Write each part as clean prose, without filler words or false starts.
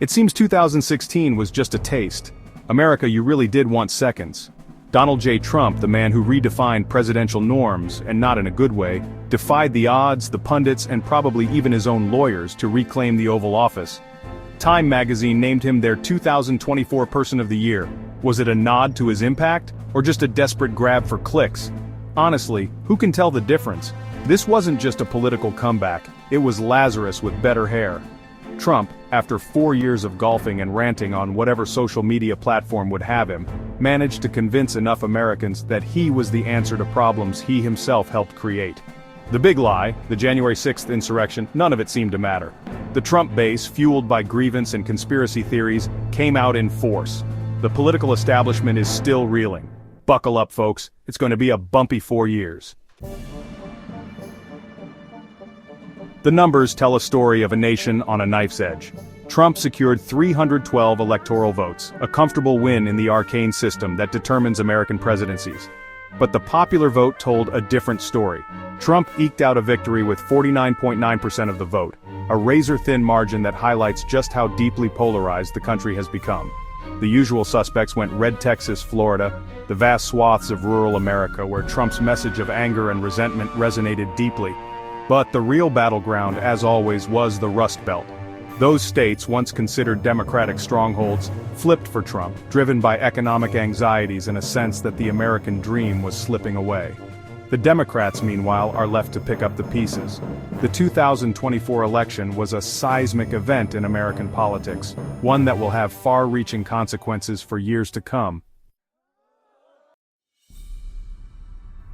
It seems 2016 was just a taste. America, you really did want seconds. Donald J. Trump, the man who redefined presidential norms, and not in a good way, defied the odds, the pundits, and probably even his own lawyers to reclaim the Oval Office. Time magazine named him their 2024 Person of the Year. Was it a nod to his impact, or just a desperate grab for clicks? Honestly, who can tell the difference? This wasn't just a political comeback, it was Lazarus with better hair. Trump, after 4 years of golfing and ranting on whatever social media platform would have him, managed to convince enough Americans that he was the answer to problems he himself helped create. The big lie, the January 6th insurrection, none of it seemed to matter. The Trump base, fueled by grievance and conspiracy theories, came out in force. The political establishment is still reeling. Buckle up, folks, it's going to be a bumpy 4 years. The numbers tell a story of a nation on a knife's edge. Trump secured 312 electoral votes, a comfortable win in the arcane system that determines American presidencies. But the popular vote told a different story. Trump eked out a victory with 49.9% of the vote, a razor-thin margin that highlights just how deeply polarized the country has become. The usual suspects went red Texas, Florida, the vast swaths of rural America where Trump's message of anger and resentment resonated deeply. But the real battleground, as always, was the Rust Belt. Those states, once considered Democratic strongholds, flipped for Trump, driven by economic anxieties and a sense that the American dream was slipping away. The Democrats, meanwhile, are left to pick up the pieces. The 2024 election was a seismic event in American politics, one that will have far-reaching consequences for years to come.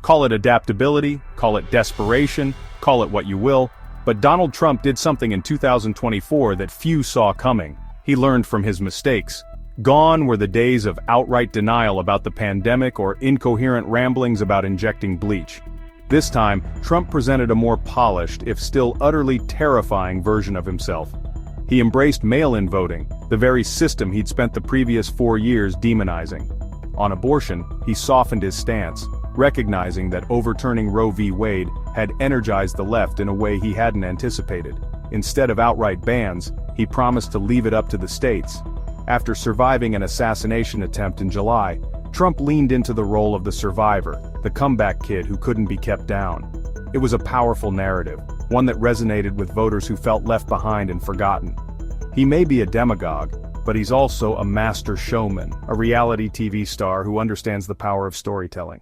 Call it adaptability, call it desperation, call it what you will, but Donald Trump did something in 2024 that few saw coming. He learned from his mistakes. Gone were the days of outright denial about the pandemic or incoherent ramblings about injecting bleach. This time, Trump presented a more polished, if still utterly terrifying version of himself. He embraced mail-in voting, the very system he'd spent the previous 4 years demonizing. On abortion, he softened his stance, recognizing that overturning Roe v. Wade had energized the left in a way he hadn't anticipated. Instead of outright bans, he promised to leave it up to the states. After surviving an assassination attempt in July, Trump leaned into the role of the survivor, the comeback kid who couldn't be kept down. It was a powerful narrative, one that resonated with voters who felt left behind and forgotten. He may be a demagogue, but he's also a master showman, a reality TV star who understands the power of storytelling.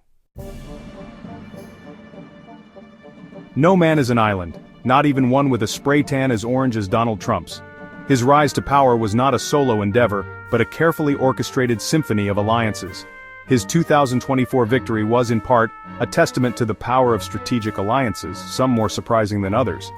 No man is an island, not even one with a spray tan as orange as Donald Trump's. His rise to power was not a solo endeavor, but a carefully orchestrated symphony of alliances. His 2024 victory was in part a testament to the power of strategic alliances, some more surprising than others.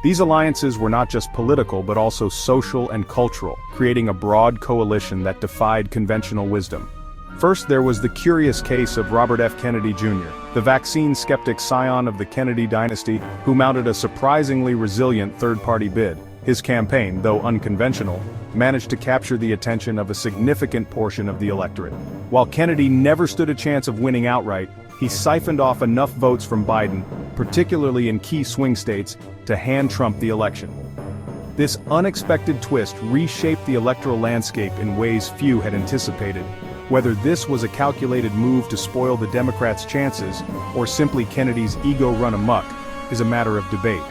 These alliances were not just political but also social and cultural, creating a broad coalition that defied conventional wisdom. First, there was the curious case of Robert F. Kennedy Jr., the vaccine skeptic scion of the Kennedy dynasty, who mounted a surprisingly resilient third-party bid. His campaign, though unconventional, managed to capture the attention of a significant portion of the electorate. While Kennedy never stood a chance of winning outright, he siphoned off enough votes from Biden, particularly in key swing states, to hand Trump the election. This unexpected twist reshaped the electoral landscape in ways few had anticipated. Whether this was a calculated move to spoil the Democrats' chances, or simply Kennedy's ego run amok, is a matter of debate.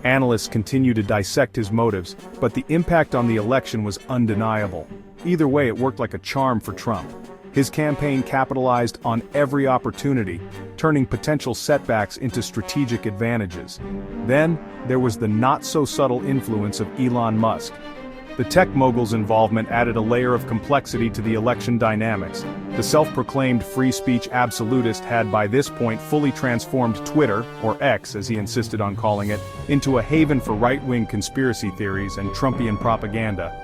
Analysts continue to dissect his motives, but the impact on the election was undeniable. Either way, it worked like a charm for Trump. His campaign capitalized on every opportunity, turning potential setbacks into strategic advantages. Then, there was the not-so-subtle influence of Elon Musk. The tech mogul's involvement added a layer of complexity to the election dynamics. The self-proclaimed free speech absolutist had by this point fully transformed Twitter, or X as he insisted on calling it, into a haven for right-wing conspiracy theories and Trumpian propaganda.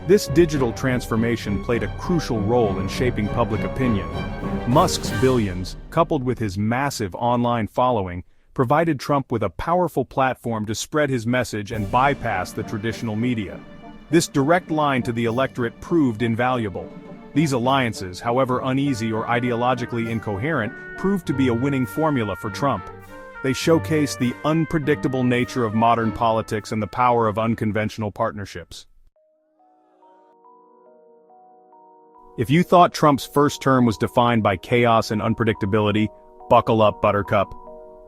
This digital transformation played a crucial role in shaping public opinion. Musk's billions, coupled with his massive online following, provided Trump with a powerful platform to spread his message and bypass the traditional media. This direct line to the electorate proved invaluable. These alliances, however uneasy or ideologically incoherent, proved to be a winning formula for Trump. They showcase the unpredictable nature of modern politics and the power of unconventional partnerships. If you thought Trump's first term was defined by chaos and unpredictability, buckle up, Buttercup.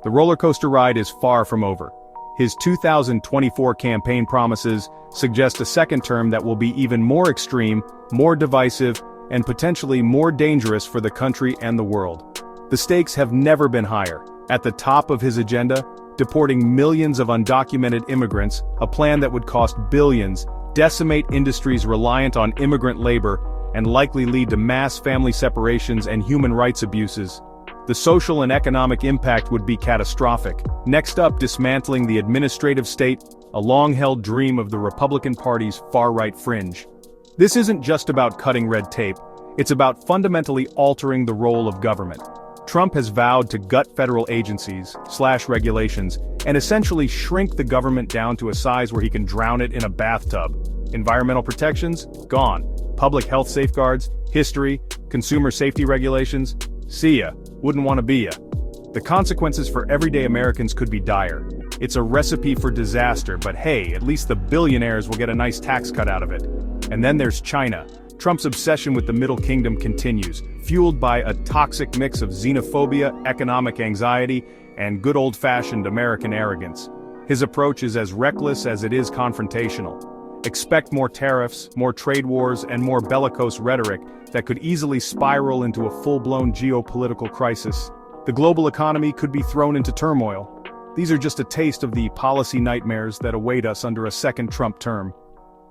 The roller coaster ride is far from over. His 2024 campaign promises suggest a second term that will be even more extreme, more divisive, and potentially more dangerous for the country and the world. The stakes have never been higher. At the top of his agenda, deporting millions of undocumented immigrants, a plan that would cost billions, decimate industries reliant on immigrant labor, and likely lead to mass family separations and human rights abuses. The social and economic impact would be catastrophic. Next up, dismantling the administrative state, a long-held dream of the Republican Party's far-right fringe. This isn't just about cutting red tape, it's about fundamentally altering the role of government. Trump has vowed to gut federal agencies, slash regulations, and essentially shrink the government down to a size where he can drown it in a bathtub. Environmental protections? Gone. Public health safeguards? History? Consumer safety regulations? See ya. Wouldn't want to be ya. The consequences for everyday Americans could be dire. It's a recipe for disaster, but hey, at least the billionaires will get a nice tax cut out of it. And then there's China. Trump's obsession with the Middle Kingdom continues, fueled by a toxic mix of xenophobia, economic anxiety, and good old-fashioned American arrogance. His approach is as reckless as it is confrontational. Expect more tariffs, more trade wars, and more bellicose rhetoric that could easily spiral into a full-blown geopolitical crisis. The global economy could be thrown into turmoil. These are just a taste of the policy nightmares that await us under a second Trump term.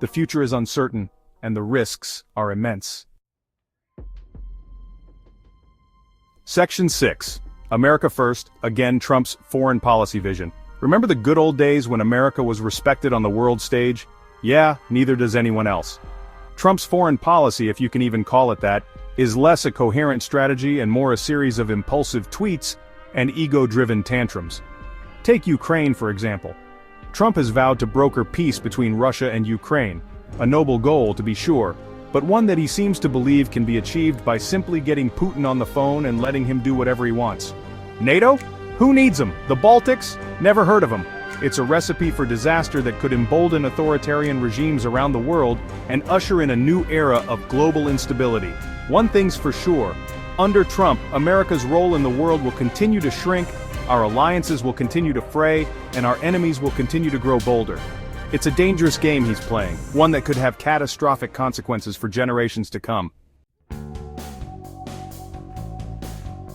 The future is uncertain, and the risks are immense. Section 6. America First, again Trump's foreign policy vision. Remember the good old days when America was respected on the world stage? Yeah, neither does anyone else. Trump's foreign policy, if you can even call it that, is less a coherent strategy and more a series of impulsive tweets and ego-driven tantrums. Take Ukraine, for example. Trump has vowed to broker peace between Russia and Ukraine, a noble goal to be sure, but one that he seems to believe can be achieved by simply getting Putin on the phone and letting him do whatever he wants. NATO? Who needs them? The Baltics? Never heard of them. It's a recipe for disaster that could embolden authoritarian regimes around the world and usher in a new era of global instability. One thing's for sure, under Trump, America's role in the world will continue to shrink, our alliances will continue to fray, and our enemies will continue to grow bolder. It's a dangerous game he's playing, one that could have catastrophic consequences for generations to come.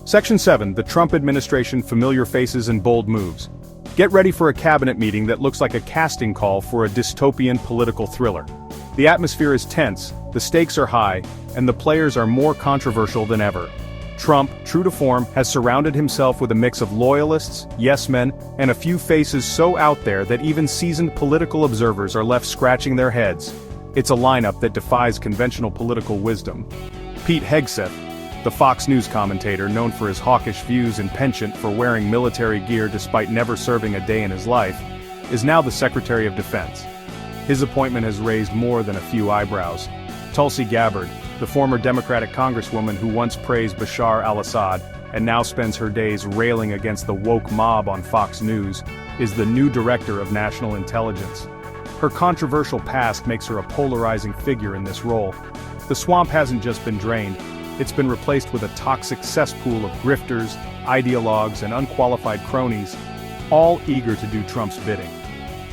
Section 7. The Trump administration familiar faces and bold moves. Get ready for a cabinet meeting that looks like a casting call for a dystopian political thriller. The atmosphere is tense, the stakes are high, and the players are more controversial than ever. Trump, true to form, has surrounded himself with a mix of loyalists, yes-men, and a few faces so out there that even seasoned political observers are left scratching their heads. It's a lineup that defies conventional political wisdom. Pete Hegseth, the Fox News commentator known for his hawkish views and penchant for wearing military gear despite never serving a day in his life, is now the Secretary of Defense. His appointment has raised more than a few eyebrows. Tulsi Gabbard, the former Democratic congresswoman who once praised Bashar al-Assad and now spends her days railing against the woke mob on Fox News, is the new Director of National Intelligence. Her controversial past makes her a polarizing figure in this role. The swamp hasn't just been drained, it's been replaced with a toxic cesspool of grifters, ideologues, and unqualified cronies, all eager to do Trump's bidding.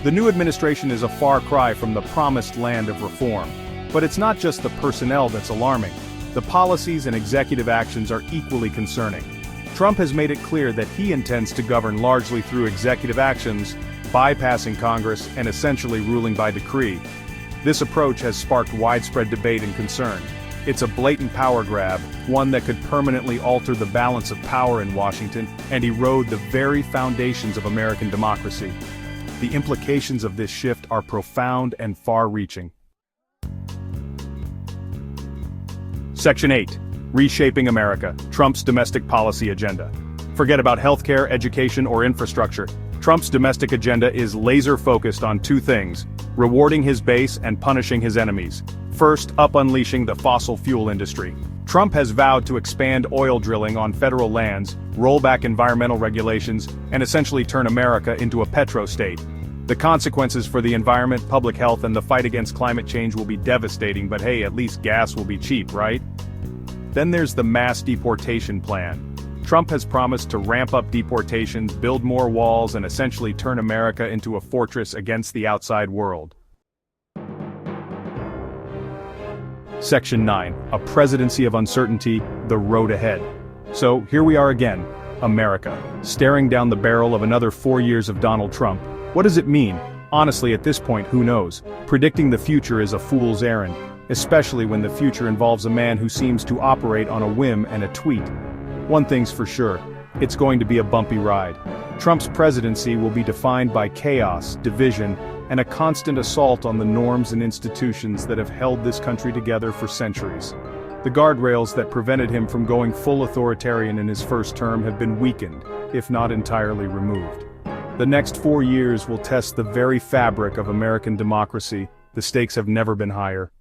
The new administration is a far cry from the promised land of reform. But it's not just the personnel that's alarming. The policies and executive actions are equally concerning. Trump has made it clear that he intends to govern largely through executive actions, bypassing Congress and essentially ruling by decree. This approach has sparked widespread debate and concern. It's a blatant power grab, one that could permanently alter the balance of power in Washington and erode the very foundations of American democracy. The implications of this shift are profound and far-reaching. Section 8. Reshaping America, Trump's domestic policy agenda. Forget about healthcare, education, or infrastructure. Trump's domestic agenda is laser-focused on two things: rewarding his base and punishing his enemies. First, unleashing the fossil fuel industry. Trump has vowed to expand oil drilling on federal lands, roll back environmental regulations, and essentially turn America into a petro-state. The consequences for the environment, public health, and the fight against climate change will be devastating, but hey, at least gas will be cheap, right? Then there's the mass deportation plan. Trump has promised to ramp up deportations, build more walls, and essentially turn America into a fortress against the outside world. Section 9. A presidency of uncertainty, the road ahead. So, here we are again, America, staring down the barrel of another 4 years of Donald Trump. What does it mean? Honestly, at this point, who knows? Predicting the future is a fool's errand, especially when the future involves a man who seems to operate on a whim and a tweet. One thing's for sure, it's going to be a bumpy ride. Trump's presidency will be defined by chaos, division, and a constant assault on the norms and institutions that have held this country together for centuries. The guardrails that prevented him from going full authoritarian in his first term have been weakened, if not entirely removed. The next 4 years will test the very fabric of American democracy. The stakes have never been higher.